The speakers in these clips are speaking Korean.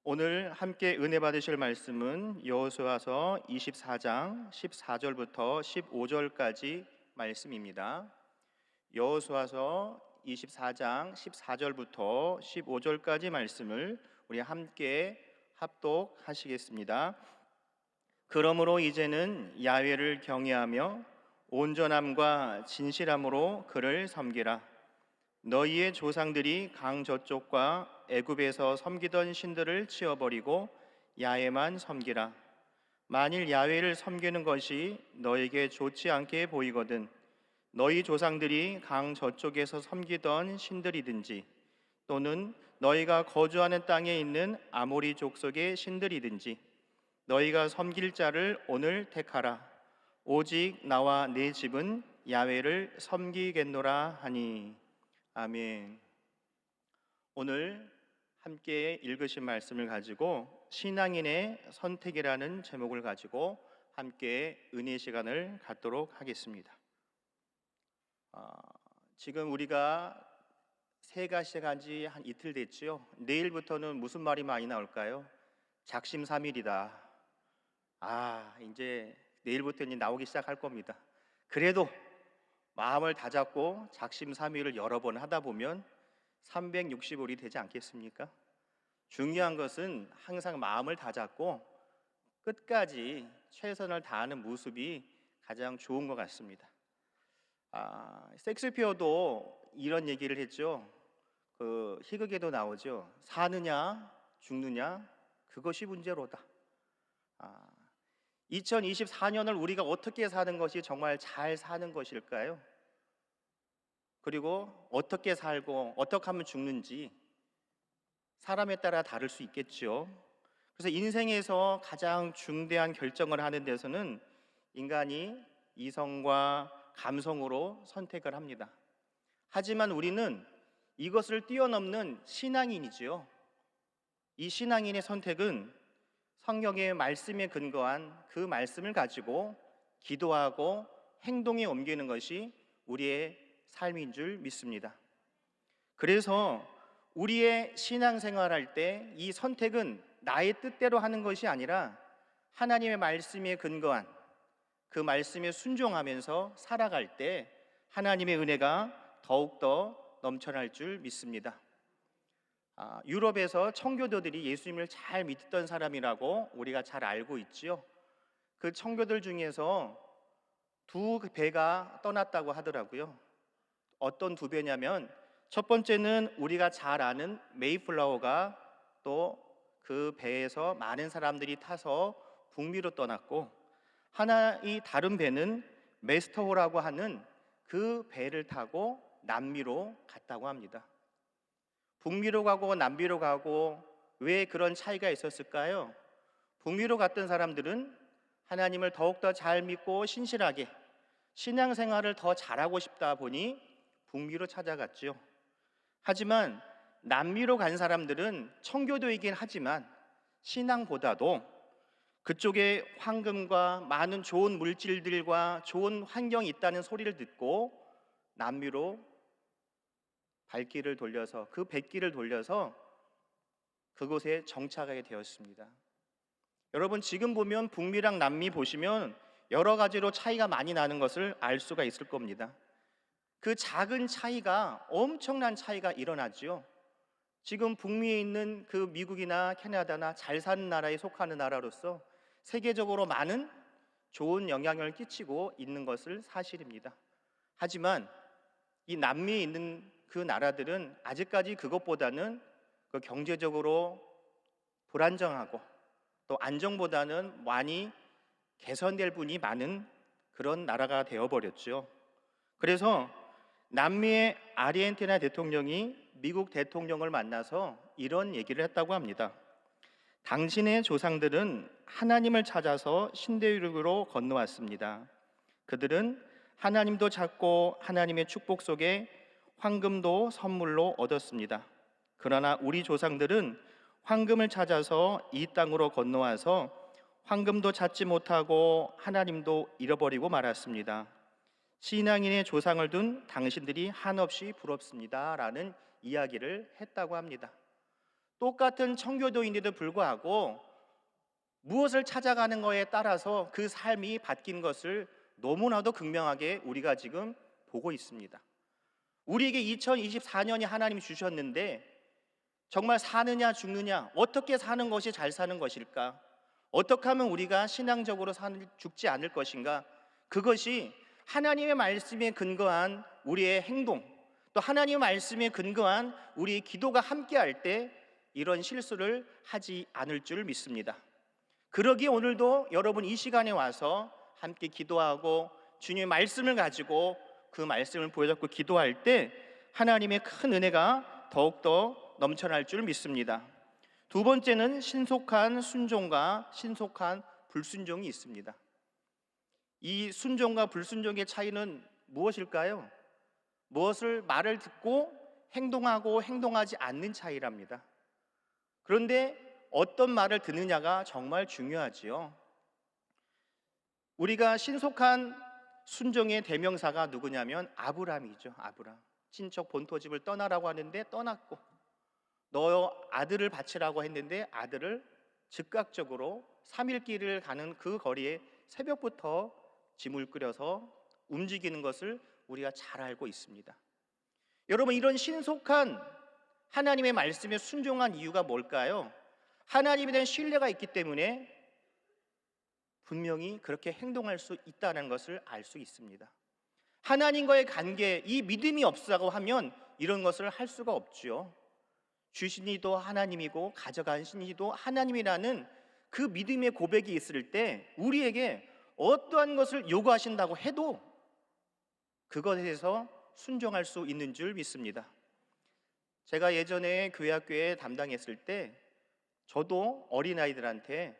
오늘 함께 은혜 받으실 말씀은 여호수아서 24장 14절부터 15절까지 말씀입니다. 여호수아서 24장 14절부터 15절까지 말씀을 우리 함께 합독하시겠습니다. 그러므로 이제는 야훼를 경외하며 온전함과 진실함으로 그를 섬기라. 너희의 조상들이 강 저쪽과 애굽에서 섬기던 신들을 치워버리고 야훼만 섬기라. 만일 야훼를 섬기는 것이 너에게 좋지 않게 보이거든 너희 조상들이 강 저쪽에서 섬기던 신들이든지 또는 너희가 거주하는 땅에 있는 아모리 족속의 신들이든지 너희가 섬길 자를 오늘 택하라. 오직 나와 내 집은 야훼를 섬기겠노라 하니. 아멘. 오늘 함께 읽으신 말씀을 가지고 신앙인의 선택이라는 제목을 가지고 함께 은혜 시간을 갖도록 하겠습니다. 지금 우리가 새해가 시작한 지 한 이틀 됐죠. 내일부터는 무슨 말이 많이 나올까요? 작심삼일이다. 이제 내일부터는 나오기 시작할 겁니다. 그래도 마음을 다잡고 작심삼일을 여러 번 하다 보면 365일이 되지 않겠습니까? 중요한 것은 항상 마음을 다잡고 끝까지 최선을 다하는 모습이 가장 좋은 것 같습니다. 섹스피어도 이런 얘기를 했죠. 그 희극에도 나오죠. 사느냐 죽느냐 그것이 문제로다. 2024년을 우리가 어떻게 사는 것이 정말 잘 사는 것일까요? 그리고 어떻게 살고 어떻게 하면 죽는지 사람에 따라 다를 수 있겠죠. 그래서 인생에서 가장 중대한 결정을 하는 데서는 인간이 이성과 감성으로 선택을 합니다. 하지만 우리는 이것을 뛰어넘는 신앙인이지요. 이 신앙인의 선택은 성경의 말씀에 근거한 그 말씀을 가지고 기도하고 행동에 옮기는 것이 우리의 삶인 줄 믿습니다. 그래서 우리의 신앙생활할 때 이 선택은 나의 뜻대로 하는 것이 아니라 하나님의 말씀에 근거한 그 말씀에 순종하면서 살아갈 때 하나님의 은혜가 더욱더 넘쳐날 줄 믿습니다. 유럽에서 청교도들이 예수님을 잘 믿던 사람이라고 우리가 잘 알고 있지요. 그 청교도들 중에서 두 배가 떠났다고 하더라고요. 어떤 두 배냐면 첫 번째는 우리가 잘 아는 메이플라워가 또 그 배에서 많은 사람들이 타서 북미로 떠났고, 하나의 다른 배는 메스터호라고 하는 그 배를 타고 남미로 갔다고 합니다. 북미로 가고 남미로 가고 왜 그런 차이가 있었을까요? 북미로 갔던 사람들은 하나님을 더욱더 잘 믿고 신실하게 신앙생활을 더 잘하고 싶다 보니 북미로 찾아갔죠. 하지만 남미로 간 사람들은 청교도이긴 하지만 신앙보다도 그쪽에 황금과 많은 좋은 물질들과 좋은 환경이 있다는 소리를 듣고 남미로 발길을 돌려서 그 뱃길을 돌려서 그곳에 정착하게 되었습니다. 여러분, 지금 보면 북미랑 남미 보시면 여러 가지로 차이가 많이 나는 것을 알 수가 있을 겁니다. 그 작은 차이가 엄청난 차이가 일어나죠. 지금 북미에 있는 그 미국이나 캐나다나 잘 사는 나라에 속하는 나라로서 세계적으로 많은 좋은 영향을 끼치고 있는 것을 사실입니다. 하지만 이 남미에 있는 그 나라들은 아직까지 그것보다는 그 경제적으로 불안정하고 또 안정보다는 많이 개선될 분이 많은 그런 나라가 되어버렸죠. 그래서 남미의 아르헨티나 대통령이 미국 대통령을 만나서 이런 얘기를 했다고 합니다. 당신의 조상들은 하나님을 찾아서 신대륙으로 건너왔습니다. 그들은 하나님도 찾고 하나님의 축복 속에 황금도 선물로 얻었습니다. 그러나 우리 조상들은 황금을 찾아서 이 땅으로 건너와서 황금도 찾지 못하고 하나님도 잃어버리고 말았습니다. 신앙인의 조상을 둔 당신들이 한없이 부럽습니다 라는 이야기를 했다고 합니다. 똑같은 청교도인데도 불구하고 무엇을 찾아가는 거에 따라서 그 삶이 바뀐 것을 너무나도 극명하게 우리가 지금 보고 있습니다. 우리에게 2024년이 하나님이 주셨는데 정말 사느냐 죽느냐, 어떻게 사는 것이 잘 사는 것일까? 어떻게 하면 우리가 신앙적으로 죽지 않을 것인가? 그것이 하나님의 말씀에 근거한 우리의 행동, 또 하나님의 말씀에 근거한 우리의 기도가 함께할 때 이런 실수를 하지 않을 줄 믿습니다. 그러기에 오늘도 여러분 이 시간에 와서 함께 기도하고 주님의 말씀을 가지고 그 말씀을 보여잡고 기도할 때 하나님의 큰 은혜가 더욱더 넘쳐날 줄 믿습니다. 두 번째는 신속한 순종과 신속한 불순종이 있습니다. 이 순종과 불순종의 차이는 무엇일까요? 무엇을 말을 듣고 행동하고 행동하지 않는 차이랍니다. 그런데 어떤 말을 듣느냐가 정말 중요하지요. 우리가 신속한 순종의 대명사가 누구냐면 아브라함이죠. 아브라함. 친척 본토집을 떠나라고 하는데 떠났고, 너 아들을 바치라고 했는데 아들을 즉각적으로 3일 길을 가는 그 거리에 새벽부터 짐을 끌어서 움직이는 것을 우리가 잘 알고 있습니다. 여러분, 이런 신속한 하나님의 말씀에 순종한 이유가 뭘까요? 하나님에 대한 신뢰가 있기 때문에 분명히 그렇게 행동할 수 있다는 것을 알 수 있습니다. 하나님과의 관계, 이 믿음이 없다고 하면 이런 것을 할 수가 없죠. 주신 이도 하나님이고 가져가신 이도 하나님이라는 그 믿음의 고백이 있을 때 우리에게 어떠한 것을 요구하신다고 해도 그것에 대해서 순종할 수 있는 줄 믿습니다. 제가 예전에 교회학교에 담당했을 때 저도 어린아이들한테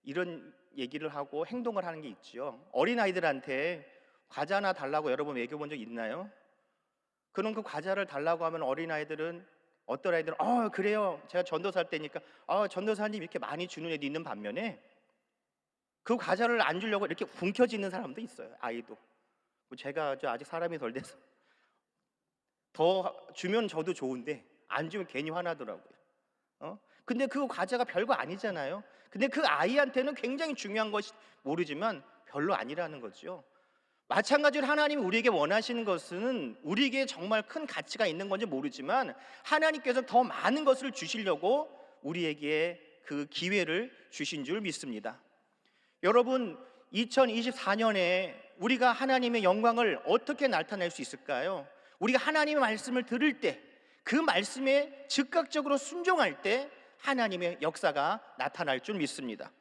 이런 얘기를 하고 행동을 하는 게 있지요. 어린아이들한테 과자 하나 달라고 여러분 먹여본 적 있나요? 그럼 그 과자를 달라고 하면 어린아이들은, 어떤 아이들은 그래요, 제가 전도사 할 때니까 전도사님 이렇게 많이 주는 애도 있는 반면에 그 과자를 안 주려고 이렇게 움켜쥐는 사람도 있어요. 아이도. 제가 아직 사람이 덜 돼서 더 주면 저도 좋은데 안 주면 괜히 화나더라고요. 근데 그 과자가 별거 아니잖아요. 근데 그 아이한테는 굉장히 중요한 것이 모르지만 별로 아니라는 거죠. 마찬가지로 하나님이 우리에게 원하시는 것은 우리에게 정말 큰 가치가 있는 건지 모르지만 하나님께서 더 많은 것을 주시려고 우리에게 그 기회를 주신 줄 믿습니다. 여러분, 2024년에 우리가 하나님의 영광을 어떻게 나타낼 수 있을까요? 우리가 하나님의 말씀을 들을 때, 그 말씀에 즉각적으로 순종할 때 하나님의 역사가 나타날 줄 믿습니다.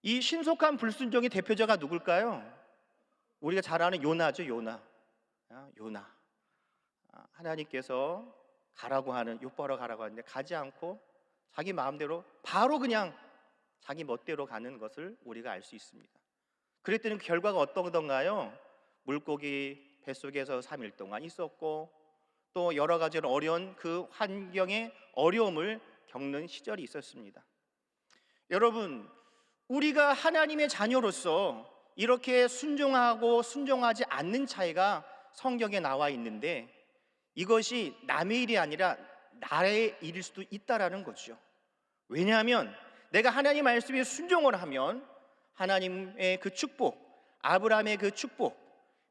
이 신속한 불순종의 대표자가 누굴까요? 우리가 잘 아는 요나죠. 요나. 하나님께서 가라고 하는, 욥보러 가라고 하는데 가지 않고 자기 마음대로 바로 그냥 자기 멋대로 가는 것을 우리가 알 수 있습니다. 그랬더니 그 결과가 어떠던가요? 물고기 뱃속에서 3일 동안 있었고, 또 여러 가지 어려운 그 환경의 어려움을 겪는 시절이 있었습니다. 여러분, 우리가 하나님의 자녀로서 이렇게 순종하고 순종하지 않는 차이가 성경에 나와 있는데 이것이 남의 일이 아니라 나의 일일 수도 있다라는 거죠. 왜냐하면 내가 하나님 말씀에 순종을 하면 하나님의 그 축복, 아브라함의 그 축복,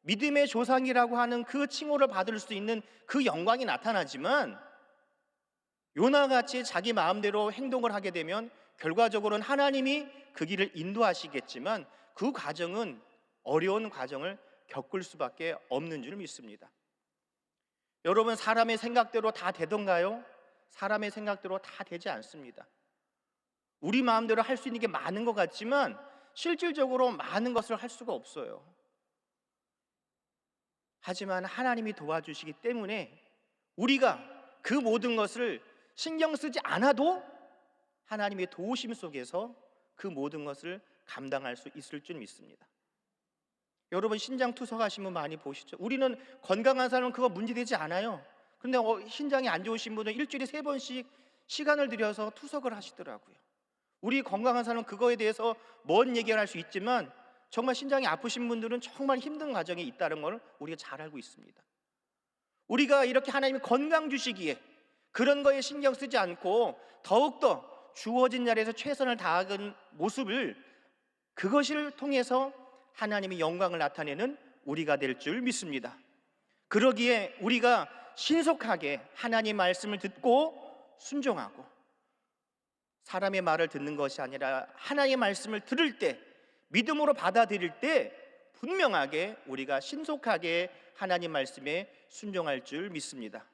믿음의 조상이라고 하는 그 칭호를 받을 수 있는 그 영광이 나타나지만, 요나같이 자기 마음대로 행동을 하게 되면 결과적으로는 하나님이 그 길을 인도하시겠지만 그 과정은 어려운 과정을 겪을 수밖에 없는 줄 믿습니다. 여러분, 사람의 생각대로 다 되던가요? 사람의 생각대로 다 되지 않습니다. 우리 마음대로 할 수 있는 게 많은 것 같지만 실질적으로 많은 것을 할 수가 없어요. 하지만 하나님이 도와주시기 때문에 우리가 그 모든 것을 신경 쓰지 않아도 하나님의 도우심 속에서 그 모든 것을 감당할 수 있을 줄 믿습니다. 여러분, 신장 투석하신 분 많이 보시죠? 우리는 건강한 사람은 그거 문제되지 않아요. 그런데 신장이 안 좋으신 분은 일주일에 3번씩 시간을 들여서 투석을 하시더라고요. 우리 건강한 사람은 그거에 대해서 뭔 얘기를 할 수 있지만 정말 신장이 아프신 분들은 정말 힘든 과정이 있다는 걸 우리가 잘 알고 있습니다. 우리가 이렇게 하나님이 건강 주시기에, 그런 거에 신경 쓰지 않고 더욱더 주어진 자리에서 최선을 다하는 모습을, 그것을 통해서 하나님의 영광을 나타내는 우리가 될 줄 믿습니다. 그러기에 우리가 신속하게 하나님의 말씀을 듣고 순종하고, 사람의 말을 듣는 것이 아니라 하나님의 말씀을 들을 때, 믿음으로 받아들일 때 분명하게 우리가 신속하게 하나님 말씀에 순종할 줄 믿습니다.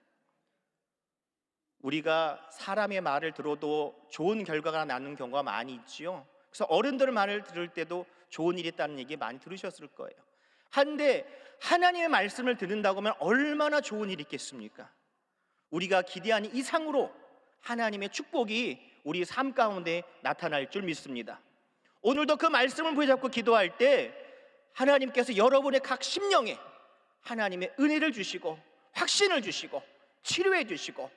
우리가 사람의 말을 들어도 좋은 결과가 나는 경우가 많이 있지요. 그래서 어른들 말을 들을 때도 좋은 일이 있다는 얘기 많이 들으셨을 거예요. 한데 하나님의 말씀을 듣는다고 하면 얼마나 좋은 일이 있겠습니까? 우리가 기대한 이상으로 하나님의 축복이 우리 삶 가운데 나타날 줄 믿습니다. 오늘도 그 말씀을 붙잡고 기도할 때 하나님께서 여러분의 각 심령에 하나님의 은혜를 주시고 확신을 주시고 치료해 주시고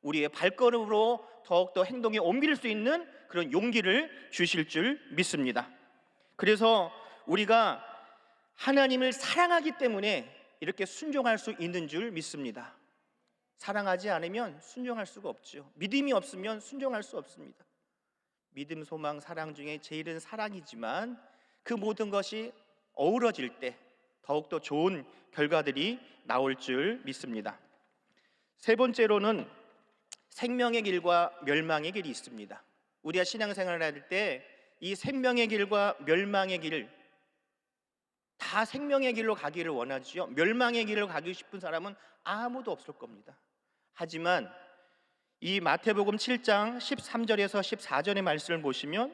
우리의 발걸음으로 더욱더 행동에 옮길 수 있는 그런 용기를 주실 줄 믿습니다. 그래서 우리가 하나님을 사랑하기 때문에 이렇게 순종할 수 있는 줄 믿습니다. 사랑하지 않으면 순종할 수가 없죠. 믿음이 없으면 순종할 수 없습니다. 믿음, 소망, 사랑 중에 제일은 사랑이지만 그 모든 것이 어우러질 때 더욱더 좋은 결과들이 나올 줄 믿습니다. 세 번째로는 생명의 길과 멸망의 길이 있습니다. 우리가 신앙생활을 할 때 이 생명의 길과 멸망의 길, 다 생명의 길로 가기를 원하지요. 멸망의 길을 가기 싶은 사람은 아무도 없을 겁니다. 하지만 이 마태복음 7장 13절에서 14절의 말씀을 보시면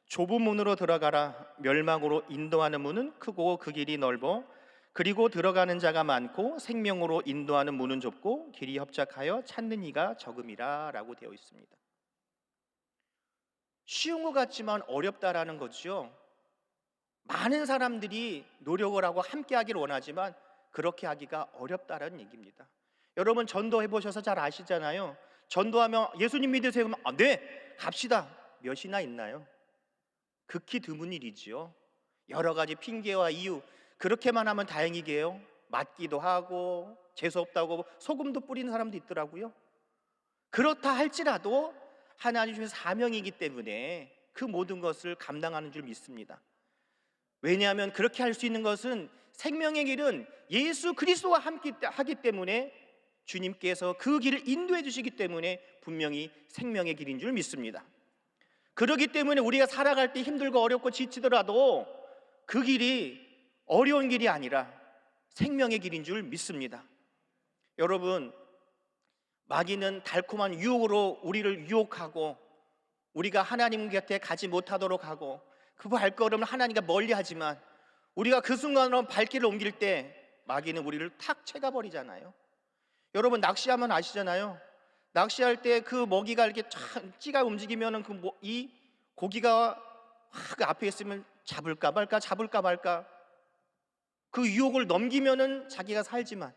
좁은 문으로 들어가라. 멸망으로 인도하는 문은 크고 그 길이 넓어 그리고 들어가는 자가 많고 생명으로 인도하는 문은 좁고 길이 협착하여 찾는 이가 적음이라 라고 되어 있습니다. 쉬운 것 같지만 어렵다라는 거죠. 많은 사람들이 노력을 하고 함께 하기를 원하지만 그렇게 하기가 어렵다라는 얘기입니다. 여러분 전도해 보셔서 잘 아시잖아요. 전도하면 예수님 믿으세요? 그러면 네, 갑시다. 몇이나 있나요? 극히 드문 일이지요. 여러 가지 핑계와 이유, 그렇게만 하면 다행이게요. 맞기도 하고 재수없다고 소금도 뿌리는 사람도 있더라고요. 그렇다 할지라도 하나님 주신 사명이기 때문에 그 모든 것을 감당하는 줄 믿습니다. 왜냐하면 그렇게 할 수 있는 것은 생명의 길은 예수 그리스도와 함께 하기 때문에 주님께서 그 길을 인도해 주시기 때문에 분명히 생명의 길인 줄 믿습니다. 그렇기 때문에 우리가 살아갈 때 힘들고 어렵고 지치더라도 그 길이 어려운 길이 아니라 생명의 길인 줄 믿습니다. 여러분, 마귀는 달콤한 유혹으로 우리를 유혹하고 우리가 하나님 곁에 가지 못하도록 하고 그 발걸음을 하나님과 멀리하지만 우리가 그 순간으로 발길을 옮길 때 마귀는 우리를 탁 채가버리잖아요. 여러분 낚시하면 아시잖아요. 낚시할 때 그 먹이가 이렇게 찌가 움직이면은 이 고기가 그 앞에 있으면 잡을까 말까 잡을까 말까, 그 유혹을 넘기면은 자기가 살지만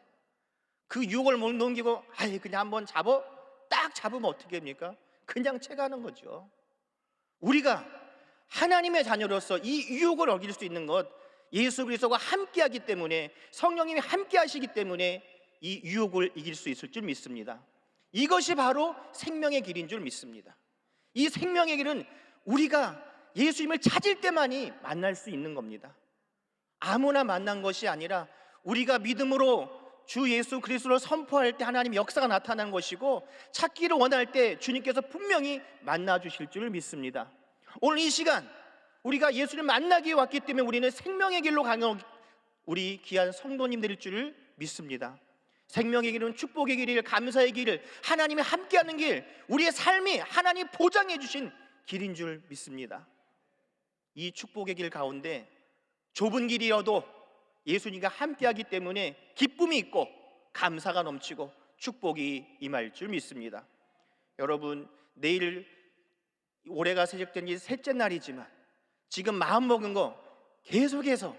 그 유혹을 못 넘기고 그냥 한번 딱 잡으면 어떻게 합니까? 그냥 채가는 거죠. 우리가 하나님의 자녀로서 이 유혹을 어길 수 있는 것, 예수 그리스도가 함께하기 때문에, 성령님이 함께하시기 때문에 이 유혹을 이길 수 있을 줄 믿습니다. 이것이 바로 생명의 길인 줄 믿습니다. 이 생명의 길은 우리가 예수님을 찾을 때만이 만날 수 있는 겁니다. 아무나 만난 것이 아니라 우리가 믿음으로 주 예수 그리스도를 선포할 때 하나님의 역사가 나타나는 것이고, 찾기를 원할 때 주님께서 분명히 만나 주실 줄 믿습니다. 오늘 이 시간 우리가 예수를 만나기 위해 왔기 때문에 우리는 생명의 길로 가는 우리 귀한 성도님들일 줄을 믿습니다. 생명의 길은 축복의 길을, 감사의 길을, 하나님이 함께하는 길, 우리의 삶이 하나님이 보장해 주신 길인 줄 믿습니다. 이 축복의 길 가운데 좁은 길이어도 예수님과 함께하기 때문에 기쁨이 있고 감사가 넘치고 축복이 임할 줄 믿습니다. 여러분, 내일 올해가 세적된 지 셋째 날이지만 지금 마음먹은 거 계속해서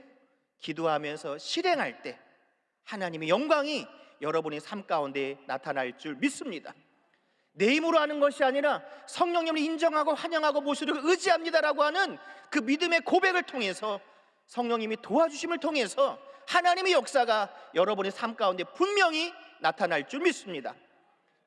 기도하면서 실행할 때 하나님의 영광이 여러분의 삶 가운데 나타날 줄 믿습니다. 내 힘으로 하는 것이 아니라 성령님을 인정하고 환영하고 모시고 의지합니다라고 하는 그 믿음의 고백을 통해서, 성령님이 도와주심을 통해서 하나님의 역사가 여러분의 삶 가운데 분명히 나타날 줄 믿습니다.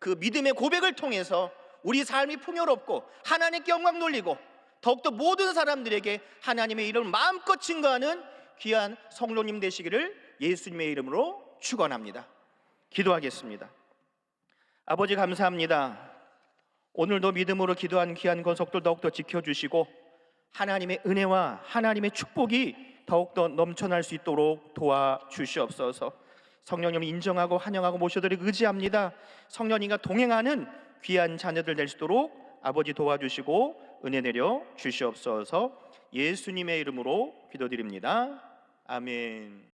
그 믿음의 고백을 통해서 우리 삶이 풍요롭고 하나님께 영광 돌리고 더욱더 모든 사람들에게 하나님의 이름을 마음껏 증거하는 귀한 성도님 되시기를 예수님의 이름으로 축원합니다. 기도하겠습니다. 아버지 감사합니다. 오늘도 믿음으로 기도한 귀한 권속들 더욱더 지켜주시고 하나님의 은혜와 하나님의 축복이 더욱더 넘쳐날 수 있도록 도와주시옵소서. 성령님을 인정하고 환영하고 모셔드리고 의지합니다. 성령님과 동행하는 귀한 자녀들 될 수 있도록 아버지 도와주시고 은혜 내려 주시옵소서. 예수님의 이름으로 기도드립니다. 아멘.